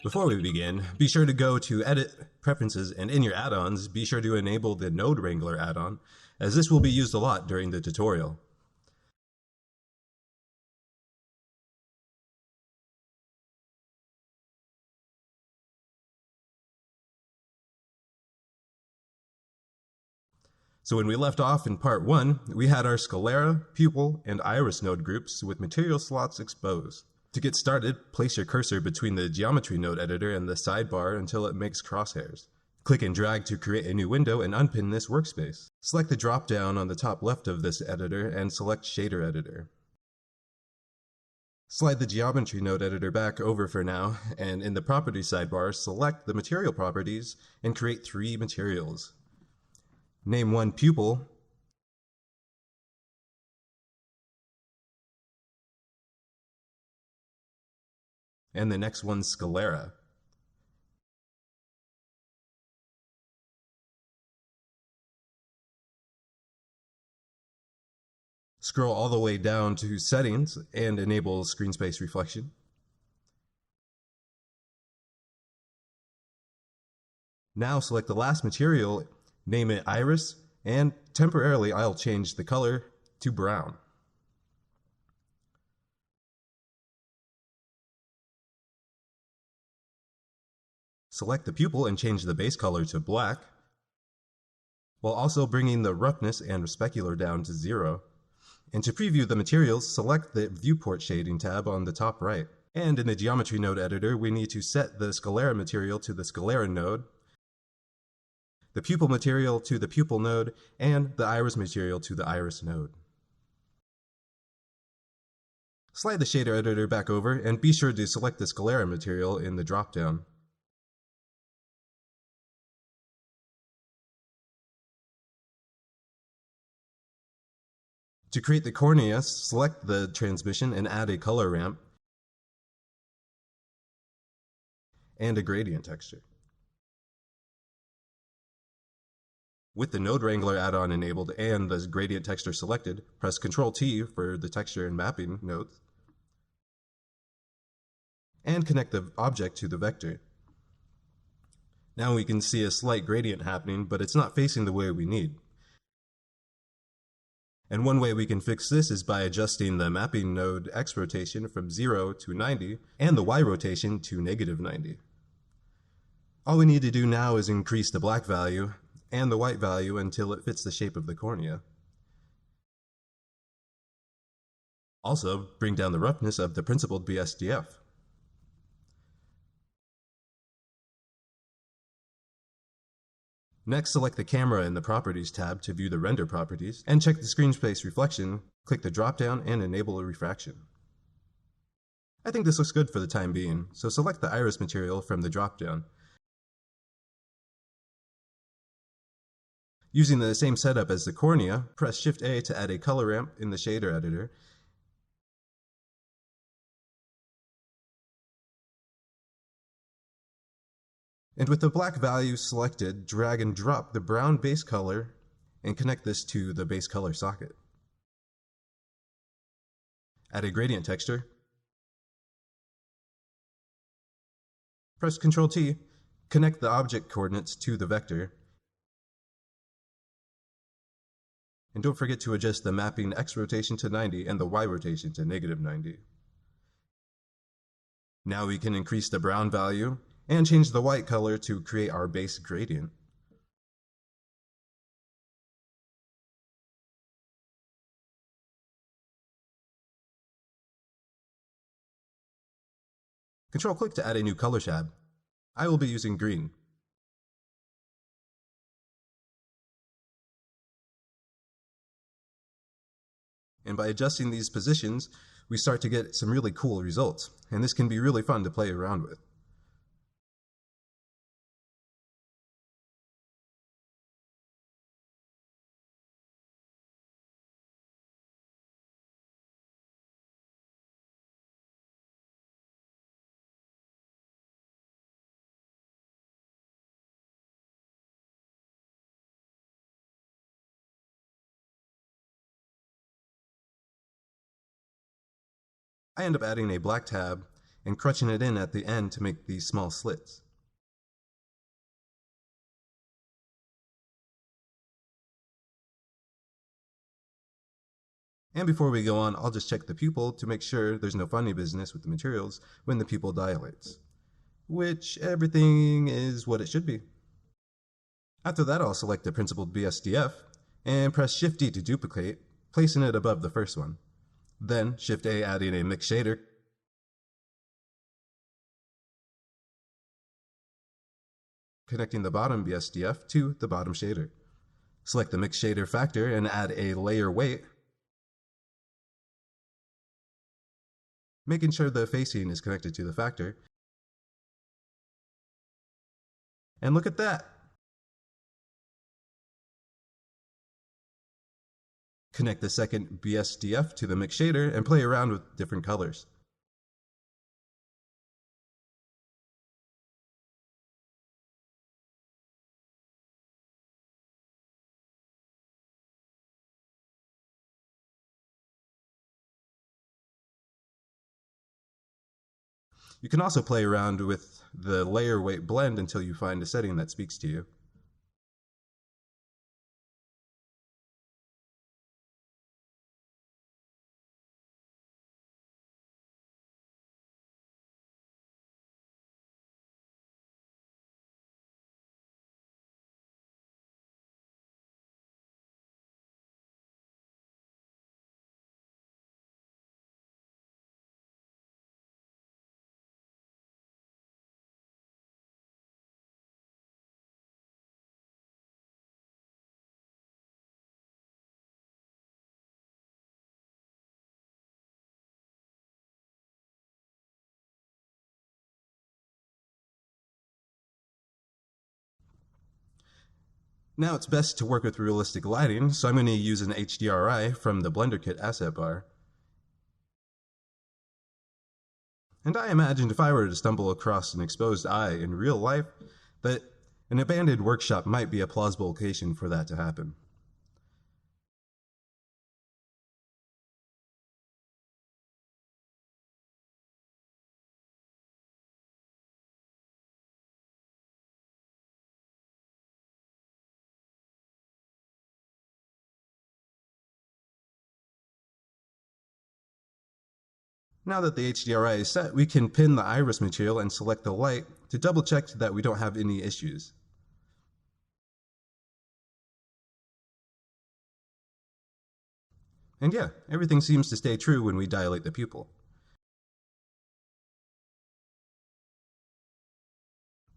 Before we begin, be sure to go to Edit, Preferences, and in your add-ons, be sure to enable the Node Wrangler add-on, as this will be used a lot during the tutorial. So when we left off in part 1, we had our Sclera, Pupil, and Iris node groups with material slots exposed. To get started, place your cursor between the geometry node editor and the sidebar until it makes crosshairs. Click and drag to create a new window and unpin this workspace. Select the drop-down on the top left of this editor and select Shader Editor. Slide the geometry node editor back over for now, and in the properties sidebar, select the material properties and create 3 materials. Name one Pupil, and the next one Sclera. Scroll all the way down to Settings and enable Screen Space Reflection. Now select the last material, name it Iris, and temporarily I'll change the color to brown. Select the pupil and change the base color to black, while also bringing the roughness and specular down to 0. And to preview the materials, select the Viewport Shading tab on the top right. And in the Geometry Node Editor, we need to set the Sclera material to the Sclera node, the Pupil material to the Pupil node, and the Iris material to the Iris node. Slide the Shader Editor back over, and be sure to select the Sclera material in the dropdown. To create the cornea, select the transmission and add a color ramp and a gradient texture. With the Node Wrangler add-on enabled and the gradient texture selected, press ctrl-t for the texture and mapping nodes, and connect the object to the vector. Now we can see a slight gradient happening, but it's not facing the way we need. And one way we can fix this is by adjusting the mapping node X rotation from 0 to 90 and the Y rotation to -90. All we need to do now is increase the black value and the white value until it fits the shape of the cornea. Also, bring down the roughness of the principled BSDF. Next, select the camera in the Properties tab to view the render properties, and check the screen space reflection, click the drop-down, and enable a refraction. I think this looks good for the time being, so select the Iris material from the drop-down. Using the same setup as the cornea, press Shift-A to add a color ramp in the Shader Editor, and with the black value selected, drag and drop the brown base color and connect this to the base color socket. Add a gradient texture. Press Ctrl-T, connect the object coordinates to the vector, and don't forget to adjust the mapping X rotation to 90 and the Y rotation to -90. Now we can increase the brown value and change the white color to create our base gradient. Control-click to add a new color tab. I will be using green. And by adjusting these positions, we start to get some really cool results, and this can be really fun to play around with. I end up adding a black tab and crunching it in at the end to make these small slits. And before we go on, I'll just check the pupil to make sure there's no funny business with the materials when the pupil dilates, which everything is what it should be. After that, I'll select the principled BSDF and press Shift-D to duplicate, placing it above the first one. Then Shift-A, adding a mix shader, connecting the bottom BSDF to the bottom shader. Select the mix shader factor and add a layer weight, making sure the facing is connected to the factor. And look at that! Connect the second BSDF to the mix shader and play around with different colors. You can also play around with the layer weight blend until you find a setting that speaks to you. Now it's best to work with realistic lighting, so I'm going to use an HDRI from the Blender Kit asset bar. And I imagined if I were to stumble across an exposed eye in real life, that an abandoned workshop might be a plausible location for that to happen. Now that the HDRI is set, we can pin the iris material and select the light to double check that we don't have any issues. And yeah, everything seems to stay true when we dilate the pupil.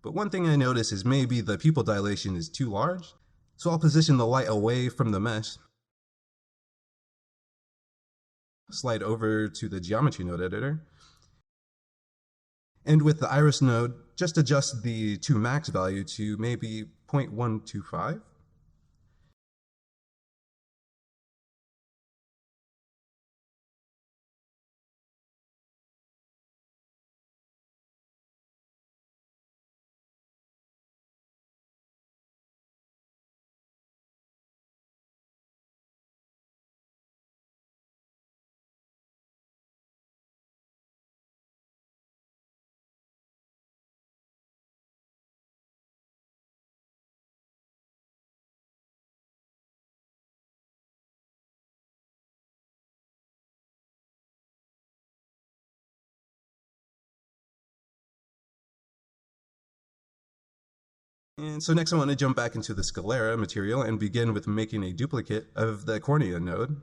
But one thing I notice is maybe the pupil dilation is too large, so I'll position the light away from the mesh, slide over to the geometry node editor, and with the iris node, just adjust the to max value to maybe 0.125. And so next I want to jump back into the Sclera material and begin with making a duplicate of the Cornea node.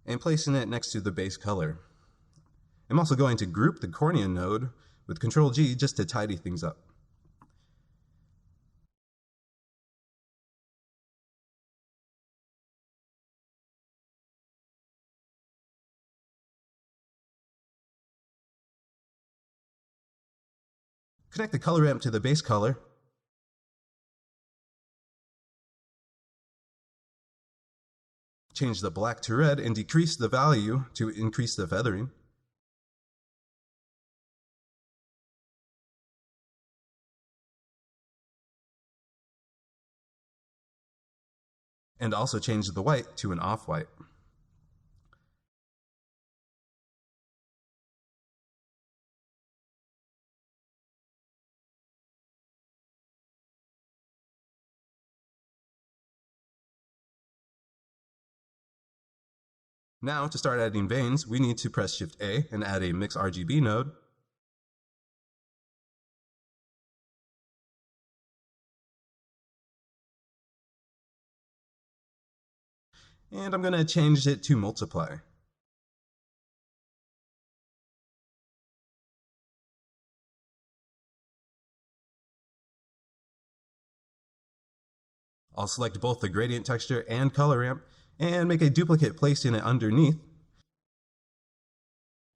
And placing it next to the base color. I'm also going to group the Cornea node with ctrl-G just to tidy things up. Connect the color ramp to the base color. Change the black to red and decrease the value to increase the feathering. and also change the white to an off-white. Now, to start adding veins, we need to press Shift A and add a Mix RGB node. And I'm going to change it to multiply. I'll select both the gradient texture and color ramp and make a duplicate placing it underneath.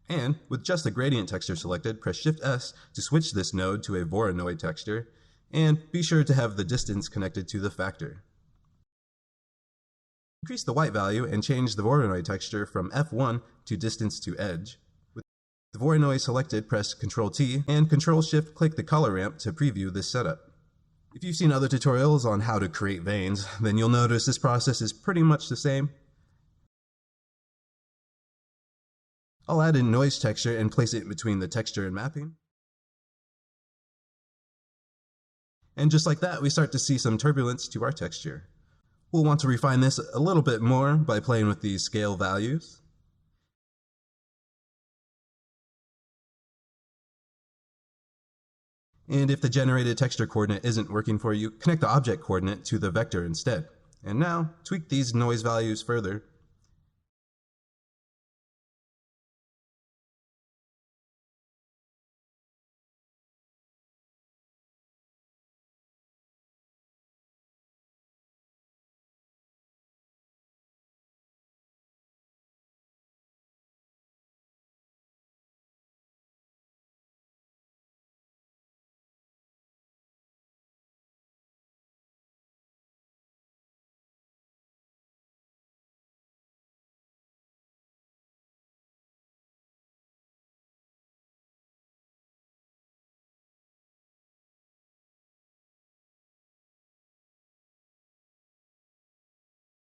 And with just the gradient texture selected, press Shift S to switch this node to a Voronoi texture, and be sure to have the distance connected to the factor. Increase the white value and change the Voronoi texture from F1 to distance to edge. With the Voronoi selected, press ctrl-t and ctrl-shift click the color ramp to preview this setup. If you've seen other tutorials on how to create veins, then you'll notice this process is pretty much the same. I'll add a noise texture and place it between the texture and mapping. And just like that, we start to see some turbulence to our texture. We'll want to refine this a little bit more by playing with these scale values. And if the generated texture coordinate isn't working for you, connect the object coordinate to the vector instead. And now, tweak these noise values further.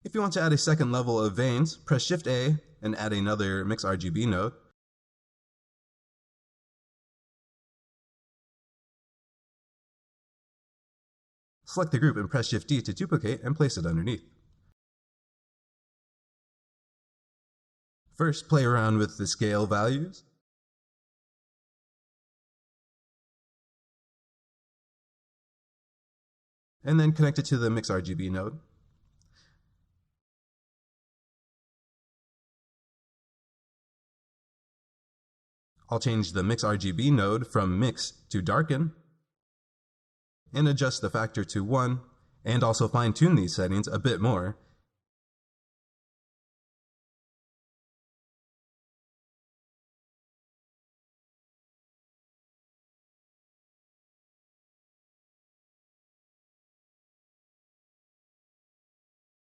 If you want to add a second level of veins, press Shift A and add another Mix RGB node. Select the group and press Shift D to duplicate and place it underneath. First, play around with the scale values. And then connect it to the Mix RGB node. I'll change the Mix RGB node from Mix to Darken, and adjust the factor to 1, and also fine-tune these settings a bit more.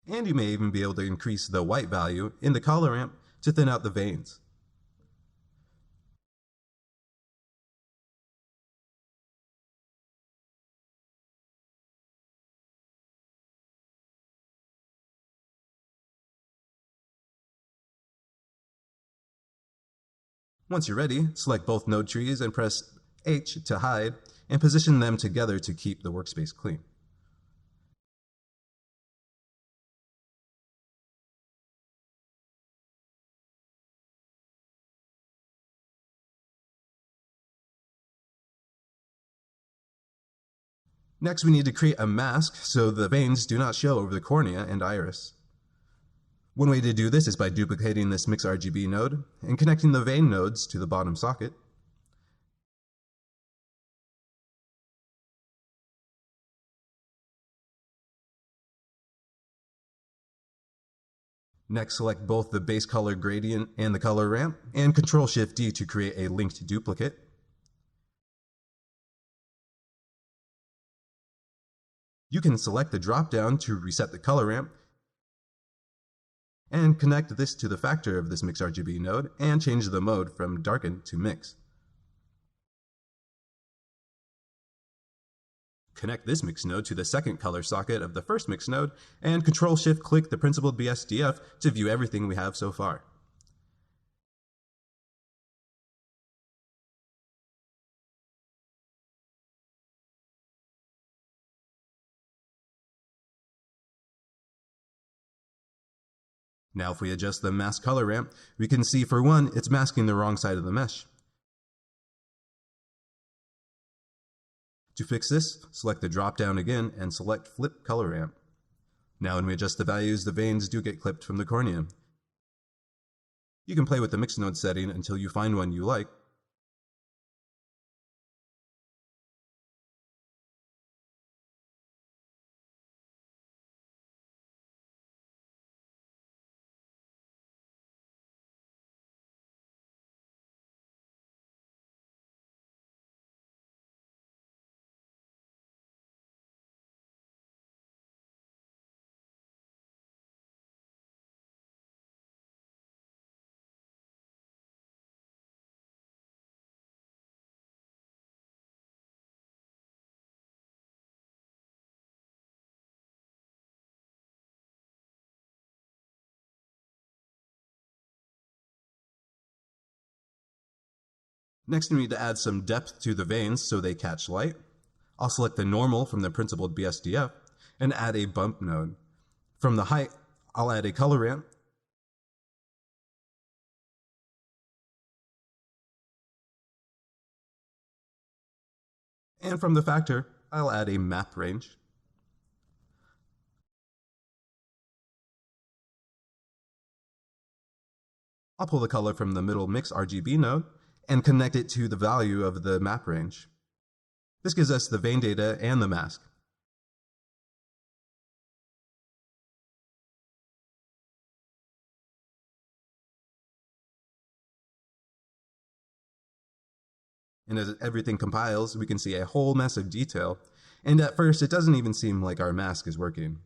And you may even be able to increase the white value in the color ramp to thin out the veins. Once you're ready, select both node trees and press H to hide, and position them together to keep the workspace clean. Next, we need to create a mask so the veins do not show over the cornea and iris. One way to do this is by duplicating this Mix RGB node and connecting the vein nodes to the bottom socket. Next, select both the base color gradient and the color ramp, and ctrl-shift-D to create a linked duplicate. You can select the dropdown to reset the color ramp, and connect this to the factor of this Mix RGB node and change the mode from Darken to Mix. Connect this mix node to the second color socket of the first mix node, and Ctrl-Shift-click the principled BSDF to view everything we have so far. Now if we adjust the mask color ramp, we can see for one, it's masking the wrong side of the mesh. To fix this, select the drop-down again and select Flip Color Ramp. Now when we adjust the values, the veins do get clipped from the cornea. You can play with the mix node setting until you find one you like. Next, we need to add some depth to the veins so they catch light. I'll select the normal from the principled BSDF and add a bump node. From the height, I'll add a color ramp. And from the factor, I'll add a map range. I'll pull the color from the middle mix RGB node and connect it to the value of the map range. This gives us the vein data and the mask. And as everything compiles, we can see a whole mess of detail, and at first it doesn't even seem like our mask is working.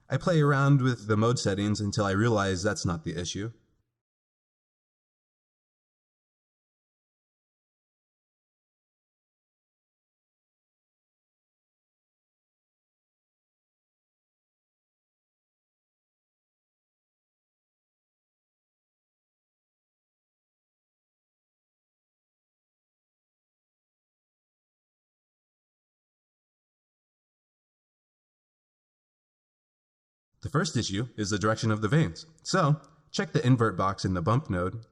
I play around with the mode settings until I realize that's not the issue. The first issue is the direction of the veins. So, check the invert box in the bump node.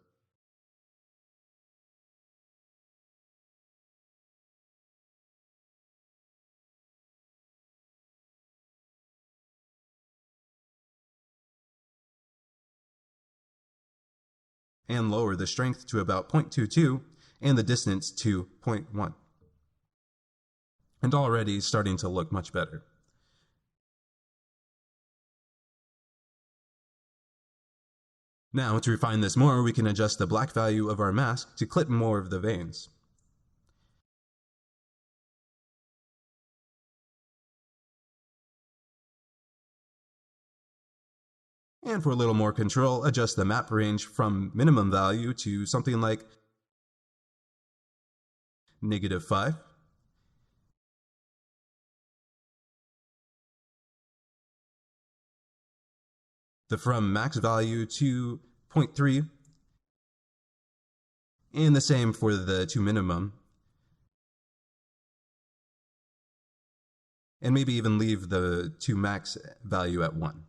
And lower the strength to about 0.22 and the distance to 0.1. And already starting to look much better. Now, to refine this more, we can adjust the black value of our mask to clip more of the veins. And for a little more control, adjust the map range from minimum value to something like -5. The from max value to 0.3, and the same for the to minimum. And maybe even leave the to max value at 1.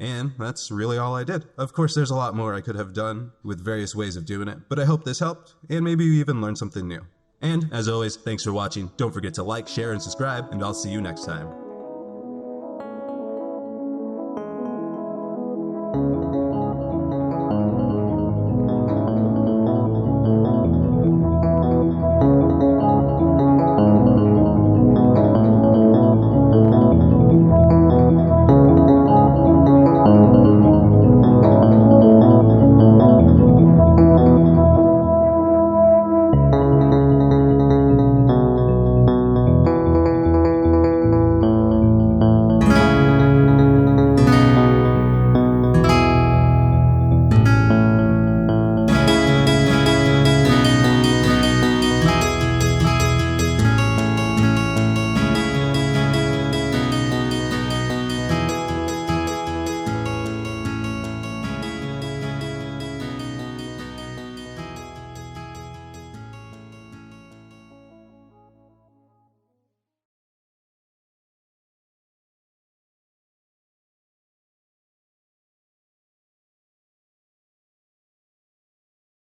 And that's really all I did. Of course, there's a lot more I could have done with various ways of doing it, but I hope this helped, and maybe you even learned something new. And as always, thanks for watching. Don't forget to like, share, and subscribe, and I'll see you next time.